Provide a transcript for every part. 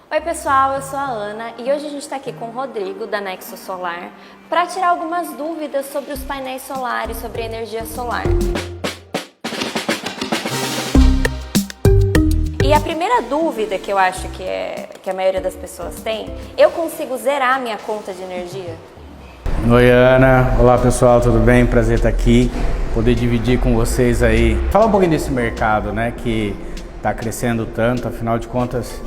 Oi pessoal, eu sou a Ana e hoje a gente está aqui com o Rodrigo da Nexo Solar para tirar algumas dúvidas sobre os painéis solares, sobre a energia solar. E a primeira dúvida que eu acho que a maioria das pessoas tem, eu consigo zerar minha conta de energia? Oi Ana, olá pessoal, tudo bem? Prazer estar aqui, poder dividir com vocês aí, falar um pouquinho desse mercado, né, que está crescendo tanto, afinal de contas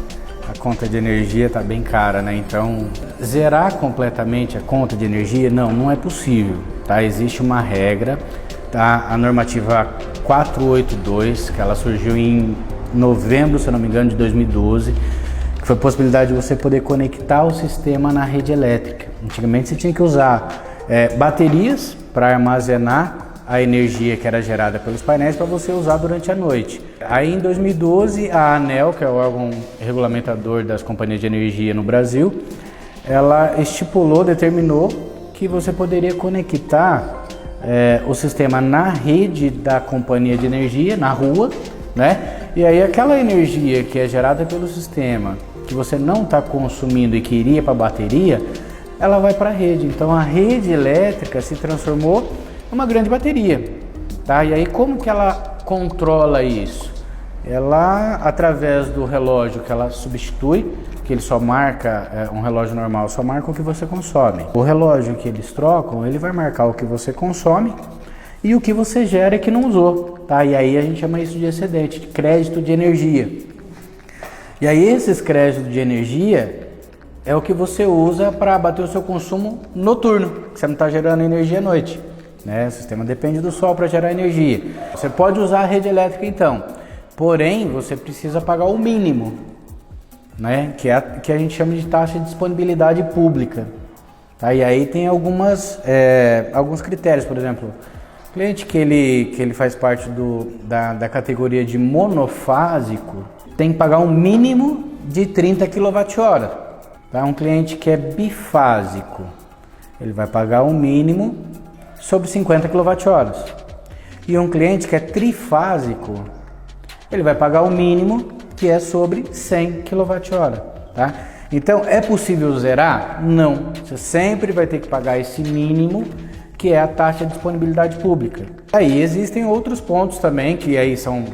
a conta de energia está bem cara, né? Então zerar completamente a conta de energia não é possível, tá? Existe uma regra, tá? A normativa 482, que ela surgiu em novembro, se eu não me engano, de 2012, que foi a possibilidade de você poder conectar o sistema na rede elétrica. Antigamente você tinha que usar baterias para armazenar a energia que era gerada pelos painéis para você usar durante a noite. Aí em 2012 a ANEEL, que é o órgão regulamentador das companhias de energia no Brasil, ela determinou que você poderia conectar o sistema na rede da companhia de energia, na rua, né? E aí aquela energia que é gerada pelo sistema, que você não está consumindo e que iria para a bateria, ela vai para a rede. Então a rede elétrica se transformou numa grande bateria, tá? E aí como que ela controla isso? Ela, através do relógio que ela substitui, que ele só marca, um relógio normal só marca o que você consome. O relógio que eles trocam, ele vai marcar o que você consome e o que você gera que não usou, tá? E aí a gente chama isso de excedente, de crédito de energia. E aí esses créditos de energia é o que você usa para abater o seu consumo noturno, que você não está gerando energia à noite, né? O sistema depende do sol para gerar energia. Você pode usar a rede elétrica então, porém você precisa pagar o mínimo, né? Que a gente chama de taxa de disponibilidade pública, tá? E aí tem alguns critérios, por exemplo, o cliente que ele faz parte da categoria de monofásico tem que pagar um mínimo de 30 kWh. Tá? Um cliente que é bifásico, ele vai pagar um mínimo sobre 50 kWh. E um cliente que é trifásico, ele vai pagar o mínimo que é sobre 100 kWh. Tá? Então, é possível zerar? Não. Você sempre vai ter que pagar esse mínimo, que é a taxa de disponibilidade pública. Aí existem outros pontos também, que aí são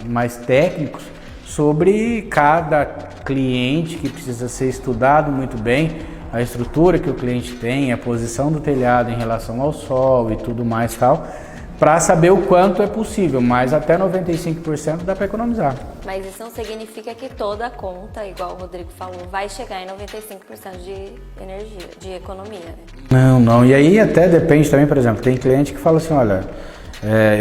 mais técnicos, sobre cada cliente, que precisa ser estudado muito bem, a estrutura que o cliente tem, a posição do telhado em relação ao sol e tudo mais tal, para saber o quanto é possível, mas até 95% dá para economizar. Mas isso não significa que toda a conta, igual o Rodrigo falou, vai chegar em 95% de energia, de economia, né? Não. E aí até depende também, por exemplo, tem cliente que fala assim, olha,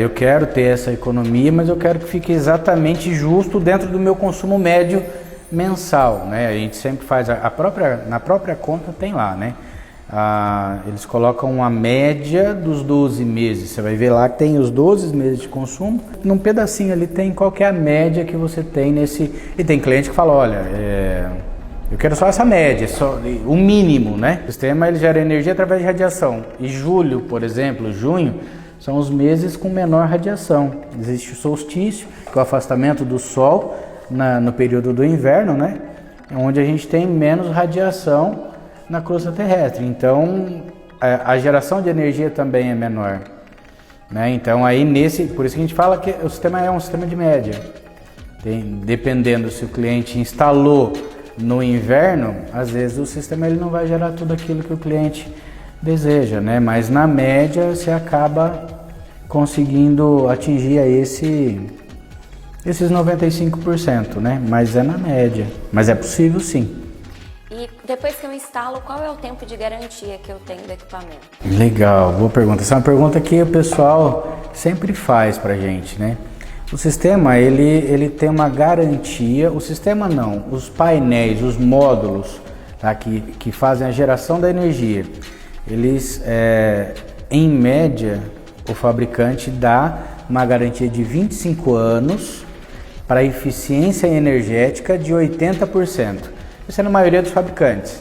eu quero ter essa economia, mas eu quero que fique exatamente justo dentro do meu consumo médio mensal, né? A gente sempre faz na própria conta tem lá, né? Eles colocam uma média dos 12 meses. Você vai ver lá que tem os 12 meses de consumo. Num pedacinho ali tem qual que é a média que você tem nesse. E tem cliente que fala, olha, eu quero só essa média, só o mínimo, né? O sistema ele gera energia através de radiação. E julho, por exemplo, junho, são os meses com menor radiação. Existe o solstício, que é o afastamento do sol no período do inverno, né? Onde a gente tem menos radiação na crosta terrestre. Então, a geração de energia também é menor, né? Então, aí por isso que a gente fala que o sistema é um sistema de média. Dependendo se o cliente instalou no inverno, às vezes o sistema ele não vai gerar tudo aquilo que o cliente deseja, né? Mas na média você acaba conseguindo atingir aí esses 95%, né? Mas é na média. Mas é possível sim. E depois que eu instalo, qual é o tempo de garantia que eu tenho do equipamento? Legal, boa pergunta. Essa é uma pergunta que o pessoal sempre faz pra gente, né? O sistema, ele tem uma garantia, o sistema não, os painéis, os módulos, tá? que fazem a geração da energia, eles, em média, o fabricante dá uma garantia de 25 anos para eficiência energética de 80%. Isso é na maioria dos fabricantes.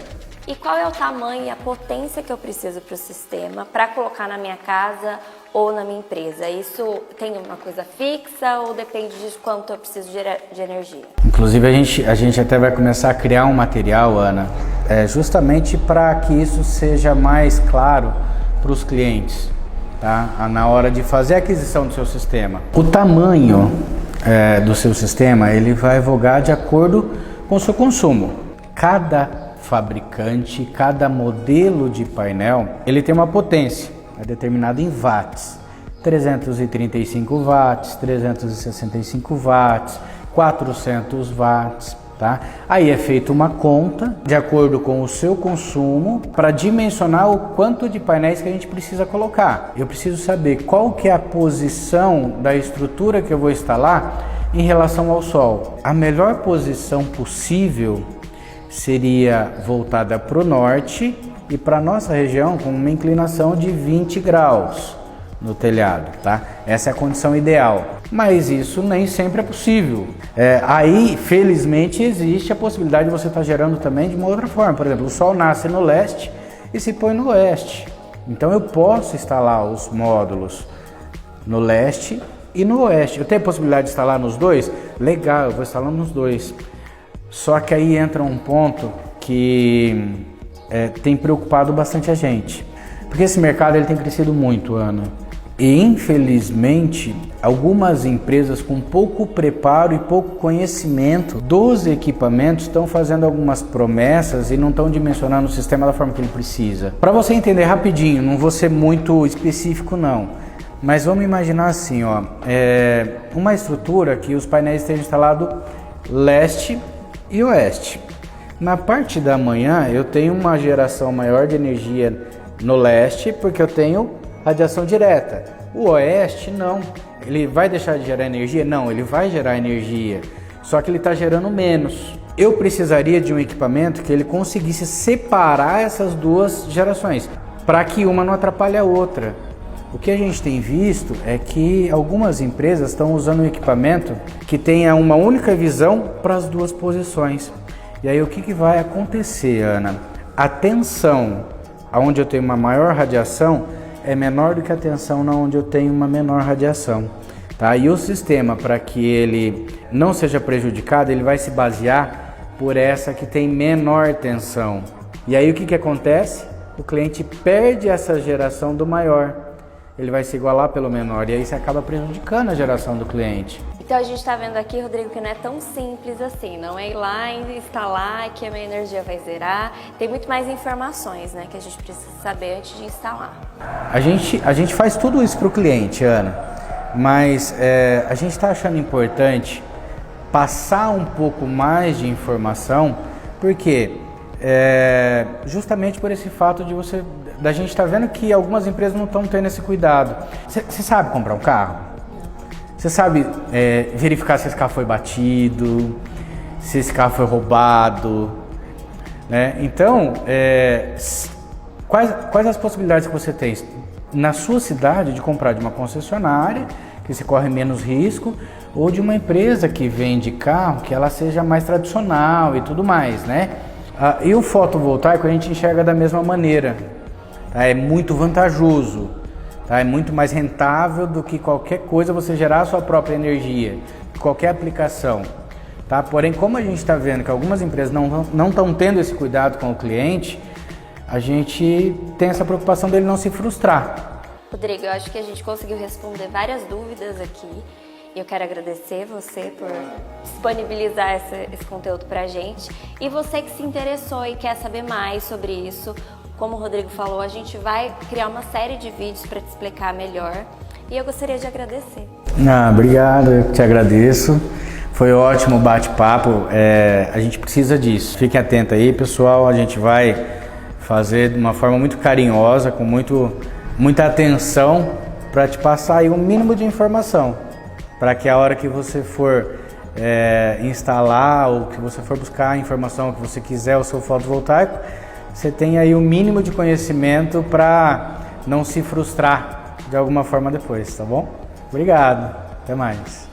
E qual é o tamanho e a potência que eu preciso para o sistema para colocar na minha casa ou na minha empresa? Isso tem uma coisa fixa ou depende de quanto eu preciso de energia? Inclusive a gente até vai começar a criar um material, Ana, justamente para que isso seja mais claro para os clientes, tá? Na hora de fazer a aquisição do seu sistema. O tamanho do seu sistema, ele vai vogar de acordo com o seu consumo. Cada fabricante, cada modelo de painel, ele tem uma potência, determinada em watts. 335 watts, 365 watts, 400 watts, tá? Aí é feita uma conta de acordo com o seu consumo para dimensionar o quanto de painéis que a gente precisa colocar. Eu preciso saber qual que é a posição da estrutura que eu vou instalar em relação ao sol. A melhor posição possível seria voltada para o norte e para a nossa região com uma inclinação de 20 graus no telhado, tá? Essa é a condição ideal, mas isso nem sempre é possível. Aí, felizmente, existe a possibilidade de você estar gerando também de uma outra forma. Por exemplo, o sol nasce no leste e se põe no oeste. Então eu posso instalar os módulos no leste e no oeste. Eu tenho a possibilidade de instalar nos dois? Legal, eu vou instalar nos dois. Só que aí entra um ponto que tem preocupado bastante a gente. Porque esse mercado ele tem crescido muito, Ana. E infelizmente, algumas empresas com pouco preparo e pouco conhecimento dos equipamentos estão fazendo algumas promessas e não estão dimensionando o sistema da forma que ele precisa. Para você entender rapidinho, não vou ser muito específico não, mas vamos imaginar assim, ó, uma estrutura que os painéis estejam instalados leste e oeste. Na parte da manhã eu tenho uma geração maior de energia no leste porque eu tenho radiação direta. O oeste não. Ele vai deixar de gerar energia? Não, ele vai gerar energia. Só que ele está gerando menos. Eu precisaria de um equipamento que ele conseguisse separar essas duas gerações para que uma não atrapalhe a outra. O que a gente tem visto é que algumas empresas estão usando um equipamento que tenha uma única visão para as duas posições. E aí o que vai acontecer, Ana? A tensão onde eu tenho uma maior radiação é menor do que a tensão onde eu tenho uma menor radiação, tá? E o sistema, para que ele não seja prejudicado, ele vai se basear por essa que tem menor tensão. E aí o que acontece? O cliente perde essa geração do maior, ele vai se igualar pelo menor e aí você acaba prejudicando a geração do cliente. Então a gente está vendo aqui, Rodrigo, que não é tão simples assim, não é ir lá e instalar que a minha energia vai zerar. Tem muito mais informações, né, que a gente precisa saber antes de instalar. A gente faz tudo isso para o cliente, Ana, mas a gente está achando importante passar um pouco mais de informação, porque justamente por esse fato da gente estar vendo que algumas empresas não estão tendo esse cuidado. Você sabe comprar um carro? Você sabe verificar se esse carro foi batido, se esse carro foi roubado, né? Então, quais as possibilidades que você tem na sua cidade de comprar de uma concessionária, que você corre menos risco, ou de uma empresa que vende carro, que ela seja mais tradicional e tudo mais, né? E o fotovoltaico a gente enxerga da mesma maneira, tá? É muito vantajoso. Tá? É muito mais rentável do que qualquer coisa você gerar a sua própria energia, qualquer aplicação. Tá? Porém, como a gente está vendo que algumas empresas não estão tendo esse cuidado com o cliente, a gente tem essa preocupação dele não se frustrar. Rodrigo, eu acho que a gente conseguiu responder várias dúvidas aqui. E eu quero agradecer você por disponibilizar esse conteúdo para a gente. E você que se interessou e quer saber mais sobre isso, como o Rodrigo falou, a gente vai criar uma série de vídeos para te explicar melhor. E eu gostaria de agradecer. Obrigado, eu te agradeço. Foi ótimo o bate-papo. A gente precisa disso. Fiquem atentos aí, pessoal. A gente vai fazer de uma forma muito carinhosa, com muita atenção, para te passar aí um mínimo de informação. Para que a hora que você for instalar ou que você for buscar a informação que você quiser, o seu fotovoltaico, você tenha aí o mínimo de conhecimento para não se frustrar de alguma forma depois, tá bom? Obrigado, até mais.